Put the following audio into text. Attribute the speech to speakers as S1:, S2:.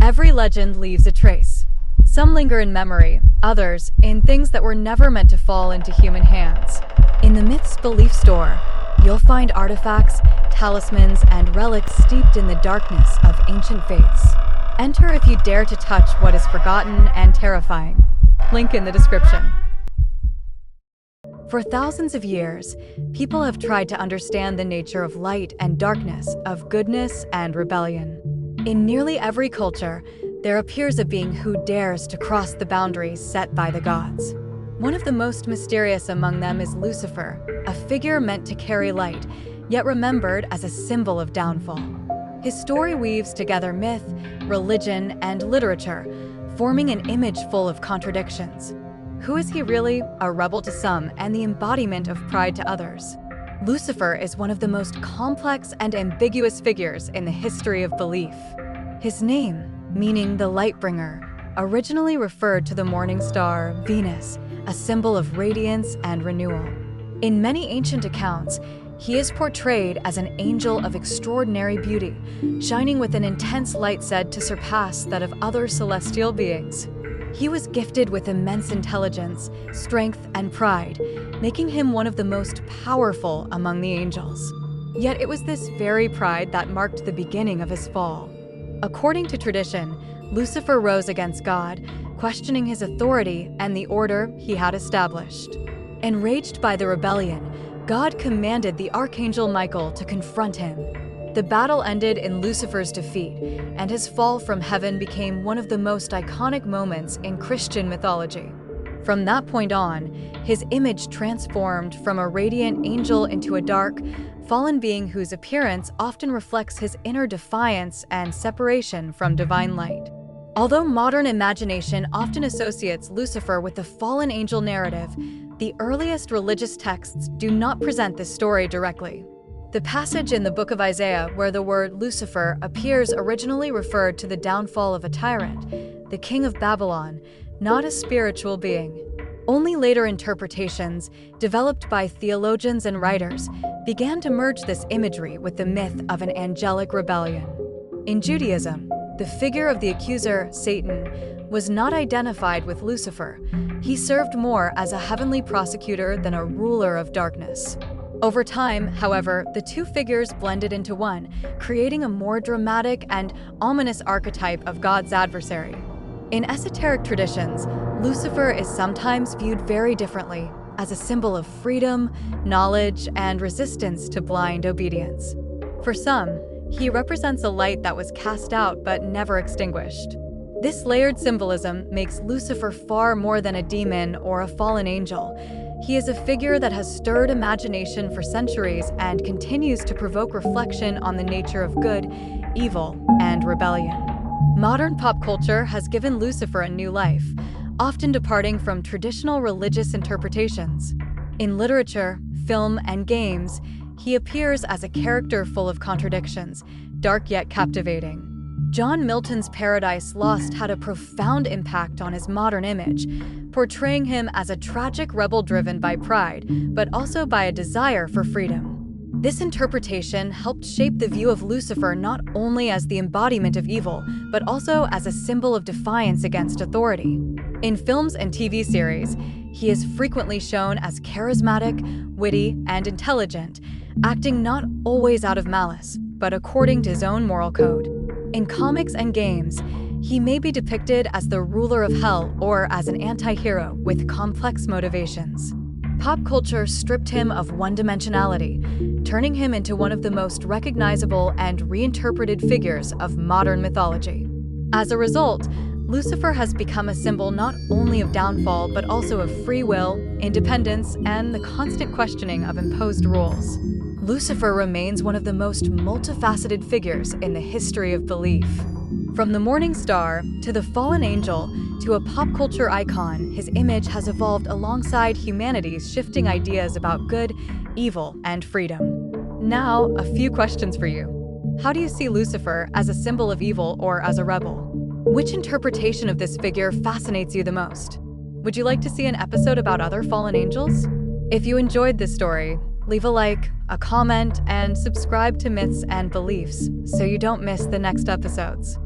S1: Every legend leaves a trace. Some linger in memory, others in things that were never meant to fall into human hands. In the Myths Belief Store, you'll find artifacts, talismans, and relics steeped in the darkness of ancient faiths. Enter if you dare to touch what is forgotten and terrifying. Link in the description. For thousands of years, people have tried to understand the nature of light and darkness, of goodness and rebellion. In nearly every culture, there appears a being who dares to cross the boundaries set by the gods. One of the most mysterious among them is Lucifer, a figure meant to carry light, yet remembered as a symbol of downfall. His story weaves together myth, religion, and literature, forming an image full of contradictions. Who is he really? A rebel to some and the embodiment of pride to others. Lucifer is one of the most complex and ambiguous figures in the history of belief. His name, meaning the Lightbringer, originally referred to the morning star, Venus, a symbol of radiance and renewal. In many ancient accounts, he is portrayed as an angel of extraordinary beauty, shining with an intense light said to surpass that of other celestial beings. He was gifted with immense intelligence, strength, and pride, making him one of the most powerful among the angels. Yet it was this very pride that marked the beginning of his fall. According to tradition, Lucifer rose against God, questioning his authority and the order he had established. Enraged by the rebellion, God commanded the archangel Michael to confront him. The battle ended in Lucifer's defeat, and his fall from heaven became one of the most iconic moments in Christian mythology. From that point on, his image transformed from a radiant angel into a dark, fallen being whose appearance often reflects his inner defiance and separation from divine light. Although modern imagination often associates Lucifer with the fallen angel narrative, the earliest religious texts do not present this story directly. The passage in the book of Isaiah where the word Lucifer appears originally referred to the downfall of a tyrant, the king of Babylon, not a spiritual being. Only later interpretations, developed by theologians and writers, began to merge this imagery with the myth of an angelic rebellion. In Judaism, the figure of the accuser, Satan, was not identified with Lucifer. He served more as a heavenly prosecutor than a ruler of darkness. Over time, however, the two figures blended into one, creating a more dramatic and ominous archetype of God's adversary. In esoteric traditions, Lucifer is sometimes viewed very differently, as a symbol of freedom, knowledge, and resistance to blind obedience. For some, he represents a light that was cast out but never extinguished. This layered symbolism makes Lucifer far more than a demon or a fallen angel. He is a figure that has stirred imagination for centuries and continues to provoke reflection on the nature of good, evil, and rebellion. Modern pop culture has given Lucifer a new life, often departing from traditional religious interpretations. In literature, film, and games, he appears as a character full of contradictions, dark yet captivating. John Milton's Paradise Lost had a profound impact on his modern image, portraying him as a tragic rebel driven by pride, but also by a desire for freedom. This interpretation helped shape the view of Lucifer not only as the embodiment of evil, but also as a symbol of defiance against authority. In films and TV series, he is frequently shown as charismatic, witty, and intelligent, acting not always out of malice, but according to his own moral code. In comics and games, he may be depicted as the ruler of hell or as an anti-hero with complex motivations. Pop culture stripped him of one-dimensionality, turning him into one of the most recognizable and reinterpreted figures of modern mythology. As a result, Lucifer has become a symbol not only of downfall but also of free will, independence, and the constant questioning of imposed rules. Lucifer remains one of the most multifaceted figures in the history of belief. From the morning star to the fallen angel to a pop culture icon, his image has evolved alongside humanity's shifting ideas about good, evil, and freedom. Now, a few questions for you. How do you see Lucifer, as a symbol of evil or as a rebel? Which interpretation of this figure fascinates you the most? Would you like to see an episode about other fallen angels? If you enjoyed this story, leave a like, a comment, and subscribe to Myths and Beliefs so you don't miss the next episodes.